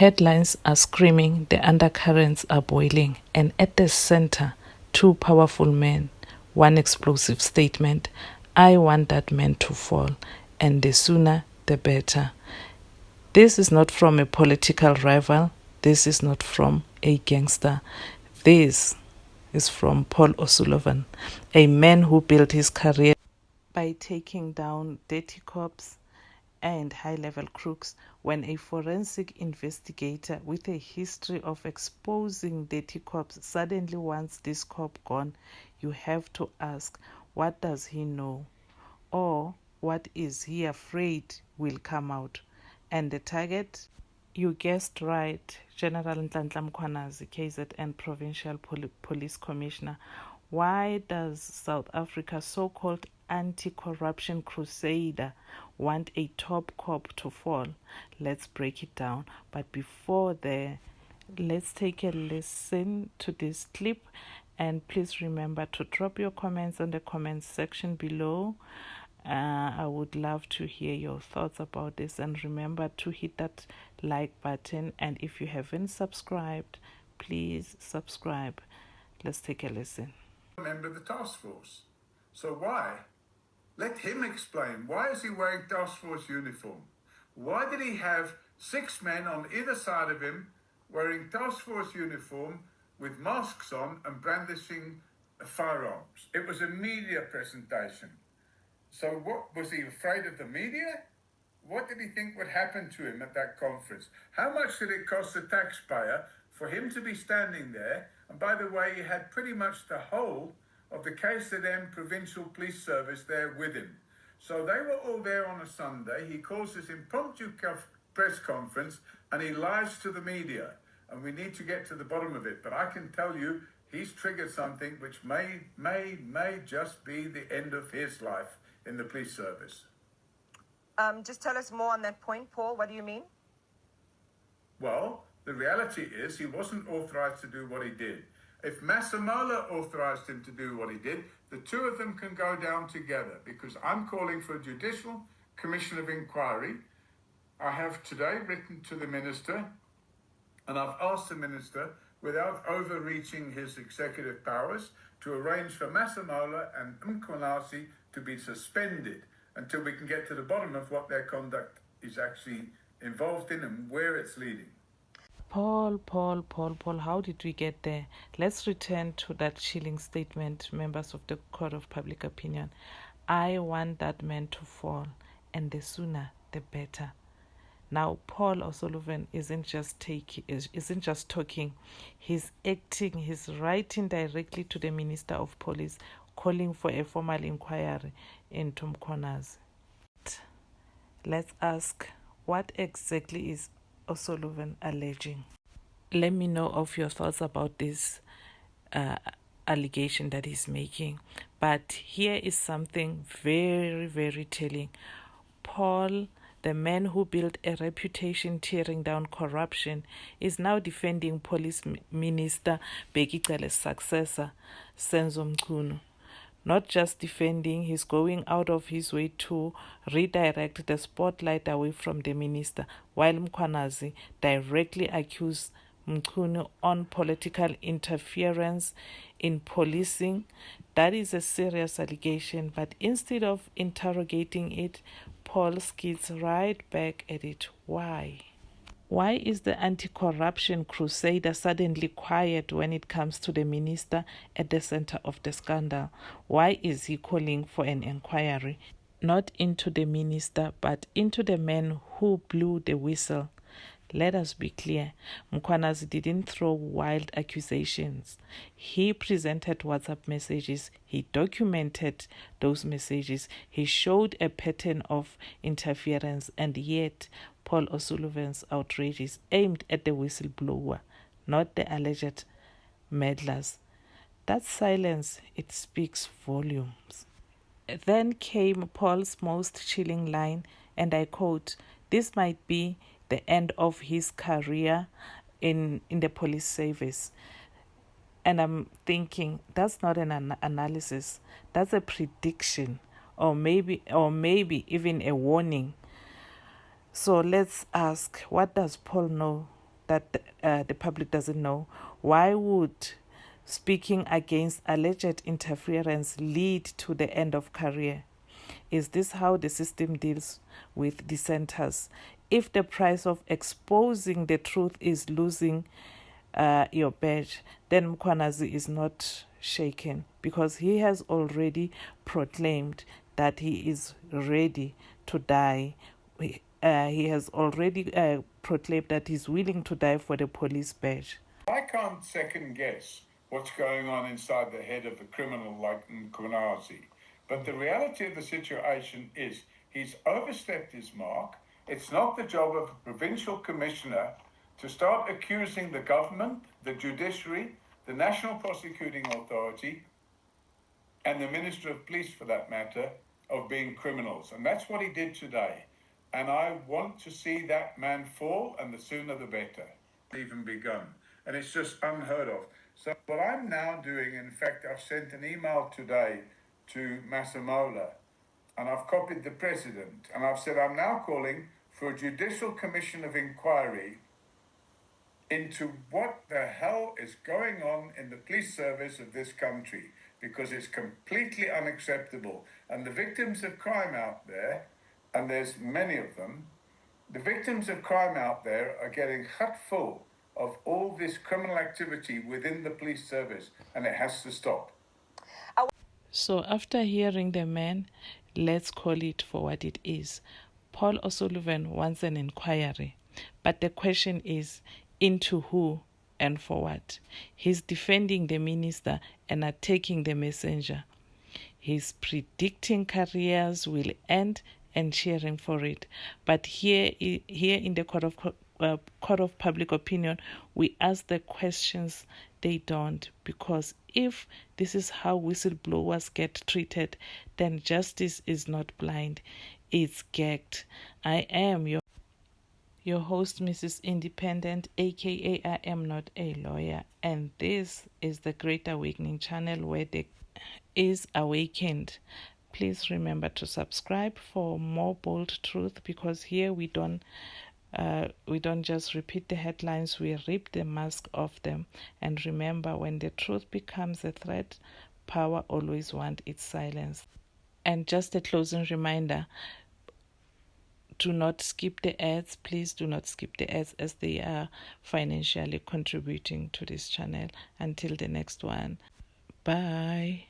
headlines are screaming, the undercurrents are boiling, and at the center, two powerful men, one explosive statement: I want that man to fall, and the sooner the better. This is not from a political rival. This is not from a gangster. This is from Paul O'Sullivan, a man who built his career by taking down dirty cops and high-level crooks. When a forensic investigator with a history of exposing dirty cops suddenly wants this cop gone, you have to ask, what does he know? Or what is he afraid will come out? And the target? You guessed right, General Nhlanhla Mkhwanazi, KZN Provincial Police Commissioner. Why does South Africa's so-called anti-corruption crusader want a top cop to fall? Let's break it down. But before there, let's take a listen to this clip, and please remember to drop your comments on the comments section below. I would love to hear your thoughts about this, and remember to hit that like button, and if you haven't subscribed, please subscribe. Let's take a listen. Member of the task force. So why? Let him explain. Why is he wearing task force uniform? Why did he have 6 men on either side of him wearing task force uniform with masks on and brandishing firearms? It was a media presentation. So what, was he afraid of the media? What did he think would happen to him at that conference? How much did it cost the taxpayer for him to be standing there? And by the way, he had pretty much the whole of the KZN Provincial Police Service there with him. So they were all there on a Sunday. He calls this impromptu press conference and he lies to the media. And we need to get to the bottom of it. But I can tell you, he's triggered something which may just be the end of his life in the police service. Just tell us more on that point, Paul. What do you mean? Well, the reality is he wasn't authorized to do what he did. If Masemola authorized him to do what he did, the two of them can go down together, because I'm calling for a judicial commission of inquiry. I have today written to the minister, and I've asked the minister, without overreaching his executive powers, to arrange for Masemola and Mkhwanazi to be suspended until we can get to the bottom of what their conduct is actually involved in and where it's leading. Paul, how did we get there? Let's return to that chilling statement, members of the Court of Public Opinion. I want that man to fall, and the sooner the better. Now, Paul O'Sullivan isn't just talking, he's acting, he's writing directly to the Minister of Police, calling for a formal inquiry into Mkhwanazi. Let's ask, what exactly is O'Sullivan alleging? Let me know of your thoughts about this allegation that he's making. But here is something very, very telling. Paul, the man who built a reputation tearing down corruption, is now defending Police Minister Bheki Cele's successor, Senzo Mchunu. Not just defending, he's going out of his way to redirect the spotlight away from the minister, while Mkhwanazi directly accused Mchunu on political interference in policing. That is a serious allegation, but instead of interrogating it, Paul skids right back at it. Why? Why is the anti-corruption crusader suddenly quiet when it comes to the minister at the center of the scandal? Why is he calling for an inquiry, not into the minister, but into the man who blew the whistle? Let us be clear, Mkhwanazi didn't throw wild accusations. He presented WhatsApp messages, he documented those messages, he showed a pattern of interference, and yet Paul O'Sullivan's outrage is aimed at the whistleblower, not the alleged meddlers. That silence, it speaks volumes. Then came Paul's most chilling line, and I quote, "This might be the end of his career in the police service." And I'm thinking, that's not an analysis, that's a prediction, or maybe even a warning. So let's ask, what does Paul know that the public doesn't know. Why would speaking against alleged interference lead to the end of career? Is this how the system deals with dissenters? If the price of exposing the truth is losing your badge, then Mkhwanazi is not shaken, because he has already proclaimed that he is ready to die. He has already proclaimed that he's willing to die for the police badge. I can't second guess what's going on inside the head of a criminal like Mkhwanazi. But the reality of the situation is he's overstepped his mark. It's not the job of a provincial commissioner to start accusing the government, the judiciary, the National Prosecuting Authority, and the Minister of Police, for that matter, of being criminals. And that's what he did today. And I want to see that man fall, and the sooner the better. Even begun. And it's just unheard of. So what I'm now doing, in fact, I've sent an email today to Masemola, and I've copied the president, and I've said I'm now calling for a judicial commission of inquiry into what the hell is going on in the police service of this country, because it's completely unacceptable. And the victims of crime out there, and there's many of them, the victims of crime out there are getting hut full of all this criminal activity within the police service, and it has to stop. So after hearing the man, let's call it for what it is. Paul O'Sullivan wants an inquiry, but the question is, into who and for what? He's defending the minister and attacking the messenger. He's predicting careers will end and cheering for it. But here in the court of public opinion, we ask the questions they don't, because if this is how whistleblowers get treated, then justice is not blind, it's gagged. I am your host, Mrs. Independent, aka I am not a lawyer, and this is the Great Awakening channel, where the is awakened. Please remember to subscribe for more bold truth, because here we don't just repeat the headlines, we rip the mask off them. And remember, when the truth becomes a threat, power always wants its silence. And just a closing reminder, do not skip the ads. Please do not skip the ads, as they are financially contributing to this channel. Until the next one, bye.